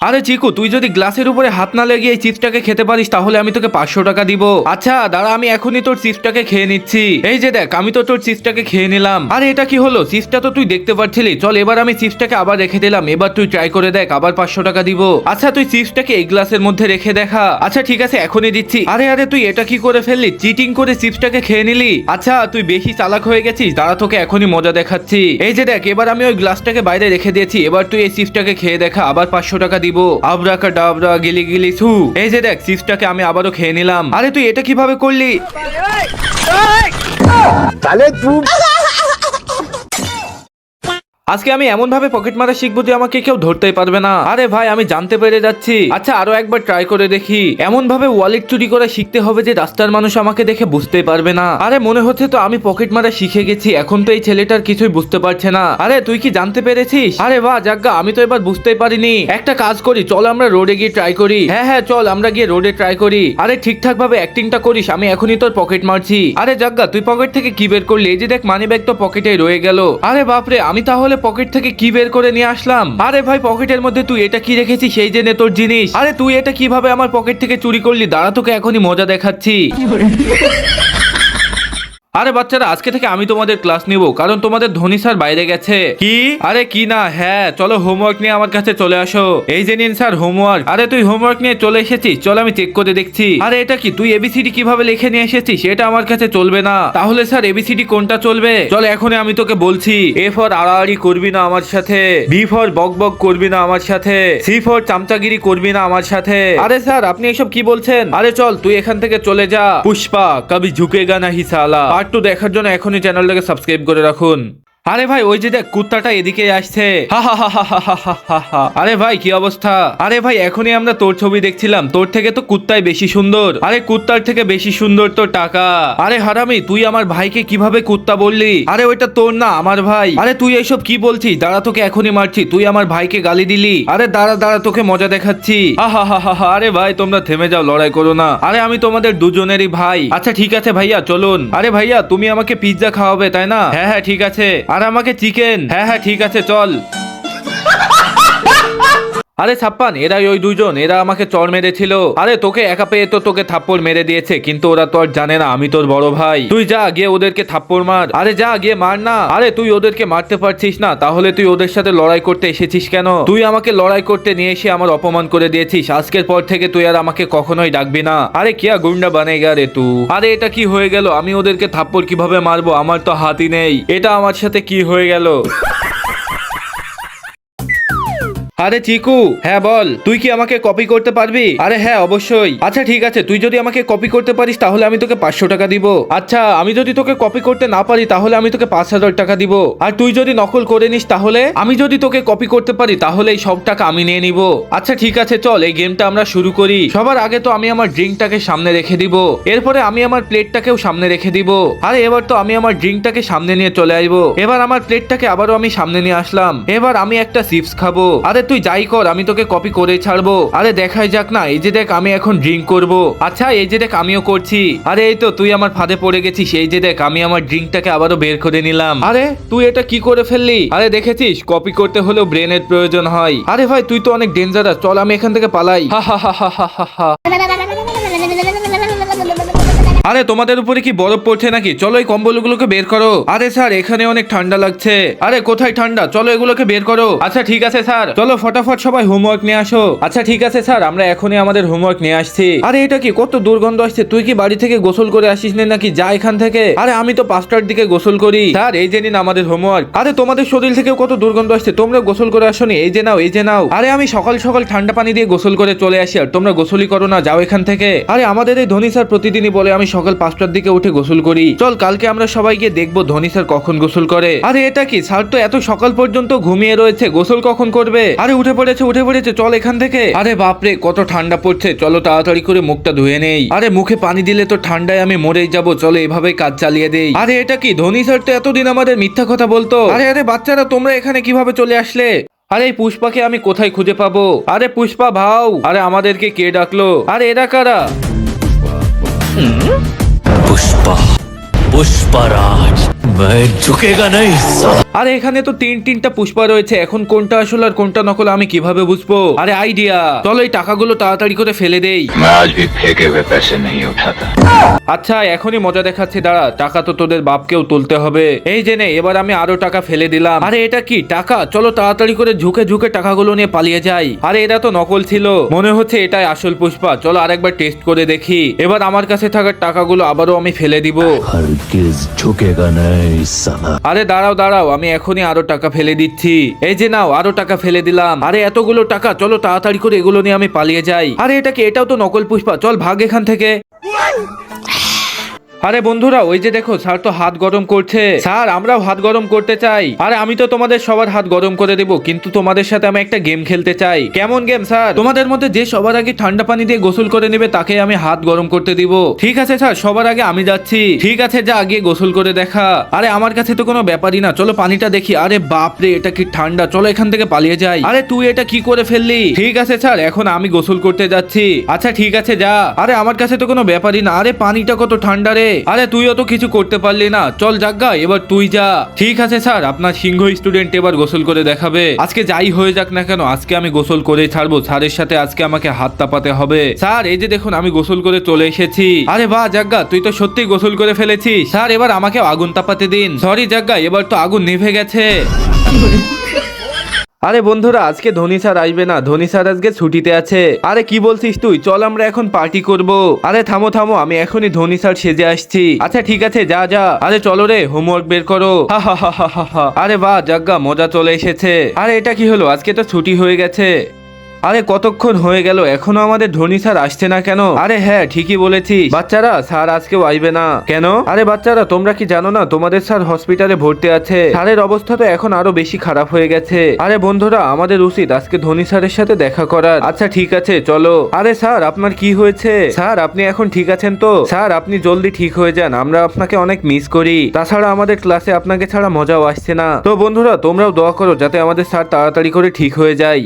আরে চিকু, তুই যদি গ্লাসের উপরে হাত না লেগে এই চিপসটাকে খেতে পারিস তাহলে আমি তোকে 500 টাকা দিব। আচ্ছা দাঁড়া, আমি এখনই তোর চিপসটাকে খেয়ে নিচ্ছি। এই যে দেখ, আমি তো তোর চিপসটাকে খেয়ে নিলাম। আরে এটা কি হলো? চিপসটা তো তুই দেখতে পাচ্ছিলি। চল এবার আমি চিপসটাকে আবার রেখে দিলাম, এবার তুই ট্রাই করে দেখ, আবার 500 টাকা দিব। আচ্ছা তুই চিপসটাকে এই গ্লাসের মধ্যে রেখে দেখা। আচ্ছা ঠিক আছে, এখনই দিচ্ছি। আরে আরে তুই এটা কি করে ফেললি? চিটিং করে চিপসটাকে খেয়ে নিলি। আচ্ছা তুই বেশি চালাক হয়ে গেছিস, দাঁড়া তোকে এখনই মজা দেখাচ্ছি। এই যে দেখ, এবার আমি ওই গ্লাসটাকে বাইরে রেখে দিয়েছি, এবার তুই এই চিপসটাকে খেয়ে দেখা, আবার 500 টাকা দিব। আবরাকাডাবরা গিলি গিলি ছু। এই যে দেখ, চিপসটাকে আমি আবারও খেয়ে নিলাম। আরে তুই এটা কিভাবে করলি? তাহলে তুই আজকে আমি এমন ভাবে পকেট মারা শিখবো যে আমাকে কেউ ধরতেই পারবে না। আরে ভাই, আমি জানতে পেরে যাচ্ছি। আচ্ছা আরো একবার ট্রাই করে দেখি। এমন ভাবে ওয়ালেট চুরি করে শিখতে হবে যে রাস্তার মানুষ আমাকে দেখে বুঝতেই পারবে না। আরে মনে হচ্ছে তো আমি পকেট মারা শিখে গেছি। এখন তো এই ছেলেটার কিছুই বুঝতে পারছে না। আরে তুই কি জানতে পেরেছিস? আরে বাহ যাজ্ঞা, আমি তো এবার বুঝতেই পারিনি। একটা কাজ করি, চল আমরা রোডে গিয়ে ট্রাই করি। হ্যাঁ হ্যাঁ চল আমরা গিয়ে রোডে ট্রাই করি। আরে ঠিকঠাক ভাবে অ্যাক্টিংটা করিস, আমি এখনই তোর পকেট মারছি। আরে যাজ্ঞা, তুই পকেট থেকে কি বের করলি? এই যে দেখ, মানি ব্যাগ তো পকেটেই রয়ে গেল। আরে বাপরে, আমি তাহলে পকেট থেকে কি বের করে নিয়ে আসলাম? আরে ভাই, পকেটের মধ্যে তুই এটা কি রেখেছিস? সেই জেনে তোর জিনিস। আরে তুই এটা কিভাবে আমার পকেট থেকে চুরি করলি? দাঁড়া তোকে এখনই মজা দেখাচ্ছি। আরে বাচ্চারা, আজকে থেকে আমি তোমাদের ক্লাস নিব, কারণ তোমাদের ধনী স্যার বাইরে গেছে। কি? আরে কি না, হ্যাঁ চলো হোমওয়ার্ক নিয়ে আমার কাছে চলে আসো। এই যে নিন স্যার হোমওয়ার্ক। আরে তুই হোমওয়ার্ক নিয়ে চলে এসেছিস, চল আমি চেক করে দেখছি। আরে এটা কি, তুই এবিসিডি কিভাবে লিখে নিয়ে এসেছিস? এটা আমার কাছে চলবে না। তাহলে স্যার এবিসিডি কোনটা চলবে? চল এখনই আমি তোকে বলছি। এ ফর আড়াআড়ি করবি না আমার সাথে, বি ফর বক বক করবি না আমার সাথে, সি ফর চামচাগিরি করবি না আমার সাথে। আরে স্যার আপনি এসব কি বলছেন? আরে চল তুই এখান থেকে চলে যা। পুষ্পা কবি ঝুঁকেগা না হি সালা পার্ট 2 দেখার জন্য এখনই চ্যানেলটাকে সাবস্ক্রাইব করে রাখুন। আরে ভাই, ওই যে দেখ, কুত্তাটা এদিকে আসছে। হা হা হা হা হা হা হা হা। আরে ভাই কি অবস্থা? আরে ভাই, এখনই আমরা তোর ছবি দেখছিলাম, তোর থেকে তো কুত্তাই বেশি সুন্দর। আরে কুত্তার থেকে বেশি সুন্দর তো টাকা। আরে হারামি, তুই আমার ভাইকে কিভাবে কুত্তা বললি? আরে ওইটা তোর না, আমার ভাই। আরে তুই এইসব কি বলছিস? দাঁড়া তোকে এখনই মারছি। তুই আমার ভাইকে গালি দিলি। আরে দাঁড়া দাঁড়া, তোকে মজা দেখাচ্ছি। হা হা হা হা। আরে ভাই তোমরা থেমে যাও, লড়াই করো না। আরে আমি তোমাদের দুজনেরই ভাই। আচ্ছা ঠিক আছে ভাইয়া, চলুন। আরে ভাইয়া, তুমি আমাকে পিৎজা খাওয়াবে তাই না? হ্যাঁ হ্যাঁ ঠিক আছে। আর আমাকে চিকেন। হ্যাঁ হ্যাঁ ঠিক আছে, চল। আরে ছাপ্পান, এরাই ওই দুজন, এরা আমাকে চড় মেরেছিল। আরে তোকে একা পেয়ে তো তোকে থাপ্পড় মেরে দিয়েছে, কিন্তু ওরা তো আর জানে না আমি তোর বড় ভাই। তুই যা গিয়ে ওদেরকে থাপ্পড় মার। আরে যা গিয়ে মার না। আরে তুই ওদেরকে মারতে পারছিস না, তাহলে তুই ওদের সাথে লড়াই করতে এসেছিস কেন? তুই আমাকে লড়াই করতে নিয়ে এসে আমার অপমান করে দিয়েছিস। আজকের পর থেকে তুই আর আমাকে কখনোই ডাকবি না। আরে কিয়া গুন্ডা বানেগা রে তুই। আরে এটা কি হয়ে গেল? আমি ওদেরকে থাপ্পড় কিভাবে মারবো? আমার তো হাতই নেই। এটা আমার সাথে কি হয়ে গেল? আরে চিকু, হ্যাঁ বল, তুই কি আমাকে কপি করতে পারবি? আরে হ্যাঁ অবশ্যই। আচ্ছা ঠিক আছে, তুই যদি আমাকে কপি করতে পারিস তাহলে আমি তোকে 500 টাকা দিব। আচ্ছা আমি যদি তোকে কপি করতে না পারি তাহলে আমি তোকে 5000 টাকা দিব। আর তুই যদি নকল করে নিস তাহলে? আমি যদি তোকে কপি করতে পারি তাহলে এই সব টাকা আমি নিয়ে নিব। আচ্ছা ঠিক আছে, চল এই গেমটা আমরা শুরু করি। সবার আগে তো আমি আমার ড্রিঙ্কটাকে সামনে রেখে দিব, এরপরে আমি আমার প্লেটটাকেও সামনে রেখে দিব। আরে এবার তো আমি আমার ড্রিঙ্কটাকে সামনে নিয়ে চলে আসবো। এবার আমার প্লেটটাকে আবারও আমি সামনে নিয়ে আসলাম। এবার আমি একটা চিপস খাবো। আরে তুই যাই কর, আমি তোকে কপি করে ছাড়বো। আরে দেখাই যাক না। এই যে দেখ, আমি এখন ড্রিঙ্ক করব। আচ্ছা এই যে দেখ, আমিও করছি। আরে এই তো তুই আমার ফাঁদে পড়ে গেছিস। এই যে দেখ, আমি আমার ড্রিঙ্কটাকে আবারও বের করে নিলাম। আরে তুই এটা কি করে ফেললি? আরে দেখেছিস, কপি করতে হলেও ব্রেনের প্রয়োজন হয়। আরে ভাই তুই তো অনেক ডেঞ্জারাস, চল আমি এখান থেকে পালাই। হা হা হা হা হা হা। আরে তোমাদের উপরে কি বরফ পড়ছে নাকি? চলো এই কম্বলগুলোকে বের করো। আরে স্যার এখানে অনেক ঠান্ডা লাগছে। আরে কোথায় ঠান্ডা? চলো এগুলোকে বের করো। আচ্ছা ঠিক আছে স্যার, চলো ফটাফট সবাই হোমওয়ার্ক নিয়ে আসো। আচ্ছা ঠিক আছে স্যার, আমরা এখনই আমাদের হোমওয়ার্ক নিয়ে আসছি। আরে এটা কি, কত দুর্গন্ধ আসছে। তুই কি বাড়ি থেকে গোসল করে আসিস নাকি? যা এখান থেকে। আরে আমি তো 5টার দিকে গোসল করি। স্যার এই যে নিন আমাদের হোমওয়ার্ক। আরে তোমাদের শরীর থেকে কত দুর্গন্ধ আসছে, তোমরা গোসল করে আসোনি? এই যে নাও, এই যে নাও। আরে আমি সকাল সকাল ঠান্ডা পানি দিয়ে গোসল করে চলে আসি, আর তোমরা গোসলই করো না, যাও এখান থেকে। আরে আমাদের এই ধনী স্যার প্রতিদিনই বলে আমি সকাল 5টার দিকে উঠে গোসল করি। চল কালকে আমরা সবাই গিয়ে দেখবো ধনী স্যার কখন গোসল করে। আরে এটা কি, স্যার তো এত সকাল পর্যন্ত ঘুমিয়ে রয়েছে, গোসল কখন করবে? আরে উঠে পড়েছে, চল এখান থেকে। আরে বাপরে কত ঠান্ডা পড়ছে, চলো তাড়াতাড়ি করে মুখটা ধুয়ে নেই। আরে মুখে পানি দিলে তো ঠান্ডায় আমি মরেই যাবো, চলো এভাবে কাজ চালিয়ে দেই। আরে এটা কি, ধনী স্যার তো এতদিন আমাদের মিথ্যা কথা বলতো। আরে আরে বাচ্চারা, তোমরা এখানে কিভাবে চলে আসলে? আরে এই পুষ্পাকে আমি কোথায় খুঁজে পাবো? আরে পুষ্পা ভাও, আরে আমাদেরকে কে ডাকলো? আরে এরা কারা? पुष्पा पुष्पराज मैं झुकेगा नहीं साला। আরে এখানে তো তিনটা পুষ্পা রয়েছে, এখন কোনটা আসল আর কোনটা নকল আমি কিভাবে বুঝবো? আরে আইডিয়া, চলো এই টাকাগুলো তাড়াতাড়ি করে ফেলে দেই। मैं आज भी फेंके हुए पैसे नहीं उठाता। আচ্ছা এখনই মজা দেখাচ্ছি, দাঁড়া, টাকা তো তোদের বাপকেও তুলতে হবে। এই যে নে, এবার আমি আরো টাকা ফেলে দিলাম। আরে এটা কি টাকা? চলো তাড়াতাড়ি করে ঝুঁকে ঝুঁকে টাকাগুলো নিয়ে পালিয়ে যাই। আরে এটা তো নকল ছিল, মনে হচ্ছে এটাই আসল পুষ্পা। চলো আরেকবার টেস্ট করে দেখি। এবার আমার কাছে থাকা টাকাগুলো আবারও আমি ফেলে দিব। हरगिज झुकेगा नहीं साला। আরে দাঁড়াও দাঁড়াও, আমি এখনই আরো টাকা ফেলে দিচ্ছি। এই যে নাও, আরো টাকা ফেলে দিলাম। আরে এতগুলো টাকা, চলো তাড়াতাড়ি করে এগুলো নিয়ে আমি পালিয়ে যাই। আরে এটা কি? এটাও তো নকল পুষ্পা, চল ভাগ এখান থেকে। আরে বন্ধুরা, ওই যে দেখো, স্যার তো হাত গরম করছে। স্যার আমরাও হাত গরম করতে চাই। আরে আমি তো তোমাদের সবার হাত গরম করে দেব, কিন্তু তোমাদের সাথে আমি একটা গেম খেলতে চাই। কেমন গেম স্যার? তোমাদের মধ্যে যে সবার আগে ঠান্ডা পানি দিয়ে গোসল করে নেবে তাকে আমি হাত গরম করতে দিব। ঠিক আছে স্যার, সবার আগে আমি যাচ্ছি। ঠিক আছে, যা গিয়ে গোসল করে দেখা। আরে আমার কাছে তো কোনো ব্যাপারই না, চলো পানিটা দেখি। আরে বাপরে, এটা কি ঠান্ডা! চলো এখান থেকে পালিয়ে যাই। আরে তুই এটা কি করে ফেললি? ঠিক আছে স্যার, এখন আমি গোসল করতে যাচ্ছি। আচ্ছা ঠিক আছে, যা। আরে আমার কাছে তো কোনো ব্যাপারই না। আরে পানিটা কত ঠান্ডা রে! আরে তুইও তো কিছু করতে পারলি না, চল জাগা, এবার তুই যা। ঠিক আছে স্যার, আপনার সিংহ স্টুডেন্ট এবার গোসল করে দেখাবে। আজকে যাই হয়ে যাক না কেন, আজকে আমি গোসল করেই ছাড়বো। স্যারের সাথে আজকে আমাকে হাত তাপাতে হবে। স্যার এই যে দেখুন, আমি গোসল করে চলে এসেছি। আরে বাহ জাগা, তুই তো সত্যি গোসল করে ফেলেছিস। স্যার এবার আমাকে আগুন তাপাতে দিন। সরি জাগা, এবার তো আগুন নিভে গেছে। আরে বন্ধুরা, আজকে ধোনি স্যার আসবে না, ধোনি স্যার আজকে ছুটিতে আছে। আরে কি বলছিস তুই? চল আমরা এখন পার্টি করব। আরে থামো থামো, আমি এখনই ধোনি স্যার সেজে আসছি। আচ্ছা ঠিক আছে, যা যা। আরে চলো রে, হোমওয়ার্ক বের করো। হা হা হা হা হা। আরে বাহ জাগ্গা, মজা চলে এসেছে। আরে এটা কি হলো? আজকে তো ছুটি হয়ে গেছে। আরে কতক্ষণ হয়ে গেল, এখনো আমাদের ধোনি স্যার আসছে না কেন? আরে হ্যাঁ ঠিকই বলেছিস বাচ্চারা, স্যার আজকেও আসবে না কেন? আরে বাচ্চারা, তোমরা কি জানো না তোমাদের স্যার হসপিটালে ভর্তি আছে? স্যারের অবস্থা তো এখন আরো বেশি খারাপ হয়ে গেছে। আরে বন্ধুরা, আমাদের উচিত আজকে ধোনি স্যারের সাথে দেখা করার। আচ্ছা ঠিক আছে, চলো। আরে স্যার আপনার কি হয়েছে? স্যার আপনি এখন ঠিক আছেন তো? স্যার আপনি জলদি ঠিক হয়ে যান, আমরা আপনাকে অনেক মিস করি। তাছাড়া আমাদের ক্লাসে আপনাকে ছাড়া মজাও আসছে না। তো বন্ধুরা, তোমরাও দোয়া করো যাতে আমাদের স্যার তাড়াতাড়ি করে ঠিক হয়ে যায়।